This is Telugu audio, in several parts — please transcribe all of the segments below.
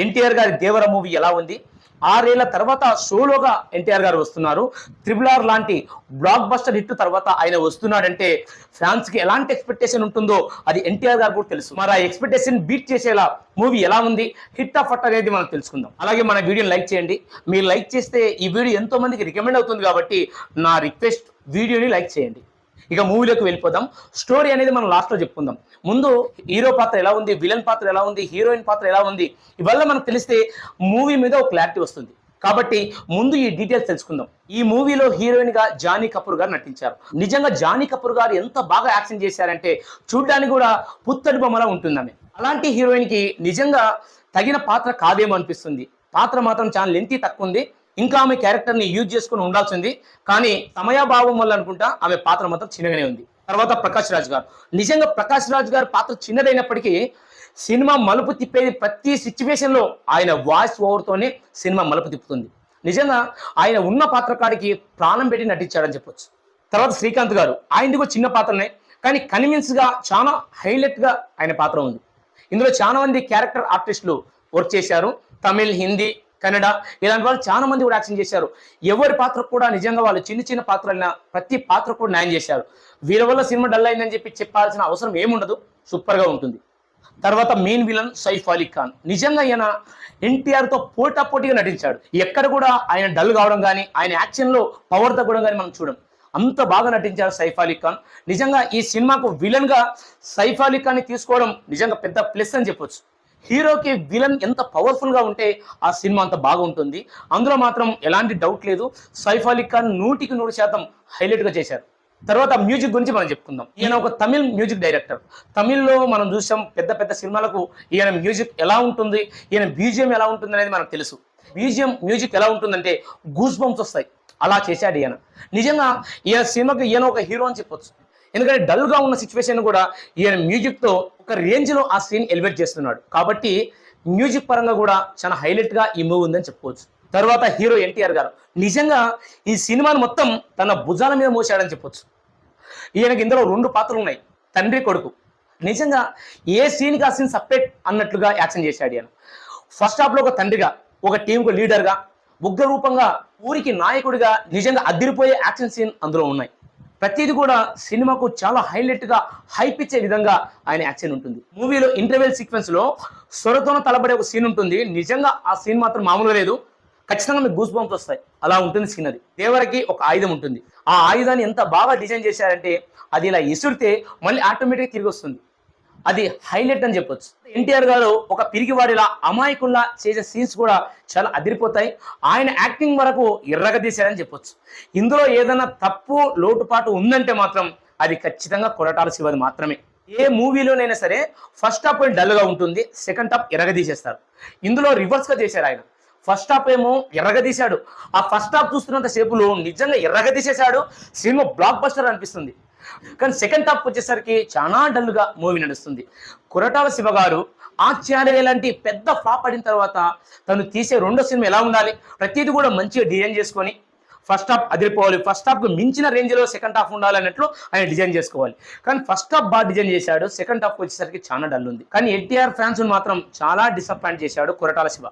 ఎన్టీఆర్ గారి దేవర మూవీ ఎలా ఉంది? 6 ఏళ్ల తర్వాత సోలోగా ఎన్టీఆర్ గారు వస్తున్నారు. ట్రిపుల్ ఆర్ లాంటి బ్లాక్ బస్టర్ హిట్ తర్వాత ఆయన వస్తున్నాడంటే ఫ్యాన్స్ కి ఎలాంటి ఎక్స్పెక్టేషన్ ఉంటుందో అది ఎన్టీఆర్ గారు కూడా తెలుసు. మరి ఆ ఎక్స్పెక్టేషన్ బీట్ చేసేలా మూవీ ఎలా ఉంది, హిట్ ఆఫ్ ఫట్ అనేది మనం తెలుసుకుందాం. అలాగే మన వీడియోని లైక్ చేయండి. మీరు లైక్ చేస్తే ఈ వీడియో ఎంతో మందికి రికమెండ్ అవుతుంది కాబట్టి నా రిక్వెస్ట్, వీడియోని లైక్ చేయండి. ఇక మూవీలోకి వెళ్ళిపోదాం. స్టోరీ అనేది మనం లాస్ట్లో చెప్పుకుందాం. ముందు హీరో పాత్ర ఎలా ఉంది, విలన్ పాత్ర ఎలా ఉంది, హీరోయిన్ పాత్ర ఎలా ఉంది, ఇవల్ల మనకు తెలిస్తే మూవీ మీద ఒక క్లారిటీ వస్తుంది. కాబట్టి ముందు ఈ డీటెయిల్స్ తెలుసుకుందాం. ఈ మూవీలో హీరోయిన్ గా జానీ కపూర్ గారు నటించారు. నిజంగా జానీ కపూర్ గారు ఎంత బాగా యాక్షన్ చేశారంటే చూడ్డానికి కూడా పుత్తడి బొమ్మలా ఉంటుంది ఆమె. అలాంటి హీరోయిన్ కి నిజంగా తగిన పాత్ర కాదేమో అనిపిస్తుంది. పాత్ర మాత్రం చాలా లెంతీ తక్కువ ఉంది. ఇంకా ఆమె క్యారెక్టర్ని యూజ్ చేసుకుని ఉండాల్సింది, కానీ సమయాభావం వల్ల అనుకుంటా ఆమె పాత్ర మాత్రం చిన్నగానే ఉంది. తర్వాత ప్రకాష్ రాజ్ గారు, నిజంగా ప్రకాష్ రాజ్ గారు పాత్ర చిన్నదైనప్పటికీ సినిమా మలుపు తిప్పేది ప్రతి సిచ్యువేషన్లో ఆయన వాయిస్ ఓవర్తోనే సినిమా మలుపు తిప్పుతుంది. నిజంగా ఆయన ఉన్న పాత్రకాడికి ప్రాణం పెట్టి నటించాడని చెప్పొచ్చు. తర్వాత శ్రీకాంత్ గారు, ఆయనది కూడా చిన్న పాత్రనే, కానీ కన్విన్స్గా చాలా హైలైట్గా ఆయన పాత్ర ఉంది. ఇందులో చాలా మంది క్యారెక్టర్ ఆర్టిస్టులు వర్క్ చేశారు. తమిళ్, హిందీ, కన్నడ ఇలాంటి వాళ్ళు చాలా మంది కూడా యాక్షన్ చేశారు. ఎవరి పాత్ర కూడా నిజంగా వాళ్ళు చిన్న చిన్న పాత్రలైనా ప్రతి పాత్ర కూడా న్యాయం చేశారు. వీళ్ళ వల్ల సినిమా డల్ అయిందని చెప్పి చెప్పాల్సిన అవసరం ఏముండదు, సూపర్గా ఉంటుంది. తర్వాత మెయిన్ విలన్ సైఫ్ అలీ ఖాన్, నిజంగా ఈయన ఎన్టీఆర్తో పోటాపోటీగా నటించాడు. ఎక్కడ కూడా ఆయన డల్ కావడం కానీ ఆయన యాక్షన్లో పవర్ తగ్గడం కానీ మనం చూడం. అంత బాగా నటించారు సైఫ్ అలీ ఖాన్. నిజంగా ఈ సినిమాకు విలన్గా సైఫ్ అలీ ఖాన్ని తీసుకోవడం నిజంగా పెద్ద ప్లస్ అని చెప్పొచ్చు. హీరోకి విలన్ ఎంత పవర్ఫుల్గా ఉంటే ఆ సినిమా అంత బాగా ఉంటుంది. అందులో మాత్రం ఎలాంటి డౌట్ లేదు. సైఫ్ అలీ ఖాన్ 100% హైలైట్గా చేశారు. తర్వాత మ్యూజిక్ గురించి మనం చెప్పుకుందాం. ఈయన ఒక తమిళ్ మ్యూజిక్ డైరెక్టర్. తమిళ్లో మనం చూసాం పెద్ద పెద్ద సినిమాలకు ఈయన మ్యూజిక్ ఎలా ఉంటుంది, ఈయన బీజిఎం ఎలా ఉంటుంది అనేది మనకు తెలుసు. మ్యూజిక్ ఎలా ఉంటుందంటే గూస్ బంప్స్ వస్తాయి, అలా చేశాడు ఈయన. నిజంగా ఈయన సినిమాకి ఈయన ఒక హీరో అని చెప్పొచ్చు. ఎందుకంటే డల్గా ఉన్న సిచ్యువేషన్ కూడా ఈయన మ్యూజిక్తో ఒక రేంజ్లో ఆ సీన్ ఎలివేట్ చేస్తున్నాడు. కాబట్టి మ్యూజిక్ పరంగా కూడా చాలా హైలైట్గా ఈ మూవీ ఉందని చెప్పుకోవచ్చు. తర్వాత హీరో ఎన్టీఆర్ గారు, నిజంగా ఈ సినిమాను మొత్తం తన భుజాల మీద మోసాడని చెప్పొచ్చు. ఈయనకి ఇందులో 2 పాత్రలు ఉన్నాయి, తండ్రి కొడుకు. నిజంగా ఏ సీన్కి ఆ సీన్ సపరేట్ అన్నట్లుగా యాక్షన్ చేశాడు ఈయన. ఫస్ట్ హాఫ్లో ఒక తండ్రిగా, ఒక టీంకు లీడర్గా, ఉగ్ర రూపంగా, ఊరికి నాయకుడిగా నిజంగా అదిరిపోయే యాక్షన్ సీన్ అందులో ఉన్నాయి. ప్రతిది కూడా సినిమాకు చాలా హైలైట్గా హైప్ ఇచ్చే విధంగా ఆయన యాక్షన్ ఉంటుంది. మూవీలో ఇంటర్వెల్ సీక్వెన్స్లో సొరతోన తలబడే ఒక సీన్ ఉంటుంది. నిజంగా ఆ సీన్ మాత్రం మామూలుగా లేదు, ఖచ్చితంగా మీకు గూస్ బంప్స్ వస్తాయి, అలా ఉంటుంది సీన్. అది దేవరకి ఒక ఆయుధం ఉంటుంది. ఆ ఆయుధాన్ని ఎంత బాగా డిజైన్ చేశారంటే అది ఇలా ఇసురితే మళ్ళీ ఆటోమేటిక్గా తిరిగి వస్తుంది. అది హైలైట్ అని చెప్పొచ్చు. ఎన్టీఆర్ గారు ఒక పిరిగివాడిలా అమాయకుల్లా చేసే సీన్స్ కూడా చాలా అదిరిపోతాయి. ఆయన యాక్టింగ్ వరకు ఎర్రగదీశారని చెప్పొచ్చు. ఇందులో ఏదైనా తప్పు లోటుపాటు ఉందంటే మాత్రం అది ఖచ్చితంగా కొరటాల శివది మాత్రమే. ఏ మూవీలోనైనా సరే ఫస్ట్ హాఫ్ డల్గా ఉంటుంది, సెకండ్ హాఫ్ ఎర్రగదీసేస్తారు. ఇందులో రివర్స్గా చేశారు ఆయన. ఫస్ట్ హాఫ్ ఏమో ఎర్రగదీశాడు, ఆ ఫస్ట్ హాఫ్ చూస్తున్నంత సేపులో నిజంగా ఎర్రగదీసేశాడు. సినిమా బ్లాక్ బస్టర్ అనిపిస్తుంది. కానీ సెకండ్ హాఫ్ వచ్చేసరికి చాలా డల్గా మూవీ నడుస్తుంది. కొరటాల శివ గారు ఆచార్య లాంటి పెద్ద ఫ్లాప్ పడిన తర్వాత తను తీసే 2వ సినిమా ఎలా ఉండాలి, ప్రతిదీ కూడా మంచిగా డిజైన్ చేసుకొని ఫస్ట్ హాఫ్ అదిరిపోవాలి, ఫస్ట్ హాఫ్కు మించిన రేంజ్లో సెకండ్ హాఫ్ ఉండాలి అన్నట్లు ఆయన డిజైన్ చేసుకోవాలి. కానీ ఫస్ట్ హాఫ్ బాగా డిజైన్ చేశాడు, సెకండ్ హాఫ్ వచ్చేసరికి చాలా డల్ ఉంది. కానీ ఎన్టీఆర్ ఫ్యాన్స్ మాత్రం చాలా డిసప్పాయింట్ చేశాడు కొరటాల శివ.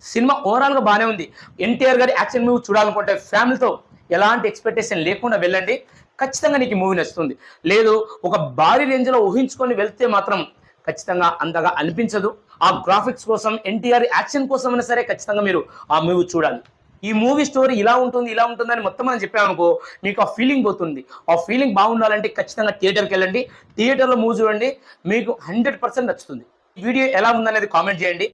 సినిమా ఓవరాల్గా బాగానే ఉంది. ఎన్టీఆర్ గారి యాక్షన్ మూవీ చూడాలనుకుంటే ఫ్యామిలీతో ఎలాంటి ఎక్స్పెక్టేషన్ లేకుండా వెళ్ళండి, ఖచ్చితంగా నీకు మూవీ నచ్చుతుంది. లేదు ఒక భారీ రేంజ్లో ఊహించుకొని వెళ్తే మాత్రం ఖచ్చితంగా అంతగా అనిపించదు. ఆ గ్రాఫిక్స్ కోసం, ఎన్టీఆర్ యాక్షన్ కోసం అయినా సరే ఖచ్చితంగా మీరు ఆ మూవీ చూడాలి. ఈ మూవీ స్టోరీ ఇలా ఉంటుంది అని మొత్తం మనం చెప్పామనుకో మీకు ఆ ఫీలింగ్ పోతుంది. ఆ ఫీలింగ్ బాగుండాలంటే ఖచ్చితంగా థియేటర్కి వెళ్ళండి, థియేటర్లో మూవీ చూడండి, మీకు 100% నచ్చుతుంది. వీడియో ఎలా ఉందనేది కామెంట్ చేయండి.